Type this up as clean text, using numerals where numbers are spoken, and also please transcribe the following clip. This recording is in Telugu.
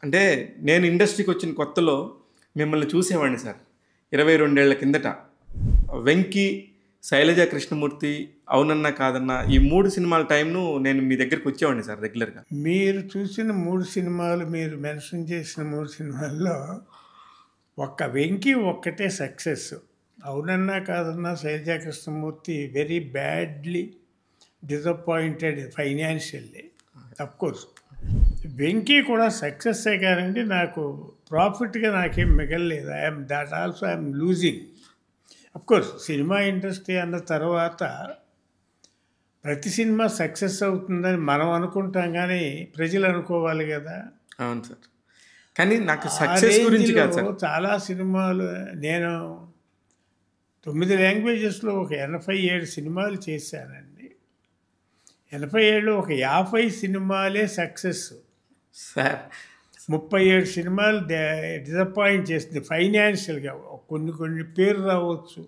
అంటే నేను ఇండస్ట్రీకి వచ్చిన కొత్తలో మిమ్మల్ని చూసేవాడిని సార్. 22 ఏళ్ల కిందట. 'వెంకీ', 'శైలజ కృష్ణమూర్తి', 'అవునన్నా కాదన్నా' ఈ 3 సినిమాల టైంను నేను మీ దగ్గరికి వచ్చేవాడిని సార్ రెగ్యులర్‌గా. మీరు చూసిన 3 సినిమాలు, మీరు మెన్షన్ చేసిన 3 సినిమాల్లో ఒక్క 'వెంకీ' ఒక్కటే సక్సెస్. 'అవునన్నా కాదన్నా' Shailaja Krishnamurthy very badly disappointed financially. Of course 'Venky' కూడా సక్సెస్సే కానండి, నాకు ప్రాఫిట్‌గా నాకేం మిగలలేదు. That also I'm losing. Of course cinema industry అన్న తర్వాత ప్రతి సినిమా సక్సెస్ అవుతుందని మనం అనుకుంటాం కానీ ప్రజలు అనుకోవాలి కదా. అవును సార్. కానీ నాకు ఆ సక్సెస్ గురించి రేంజ్లో కాదు సార్. చాలా సినిమాలు నేను 9 లాంగ్వేజెస్లో ఒక 87 సినిమాలు చేశానండి. 87లో ఒక 50 సినిమాలే సక్సెస్, సార్ 37 సినిమాలు డిసప్పాయింట్ చేస్తుంది ఫైనాన్షియల్గా. కొన్ని కొన్ని పేరు రావచ్చు,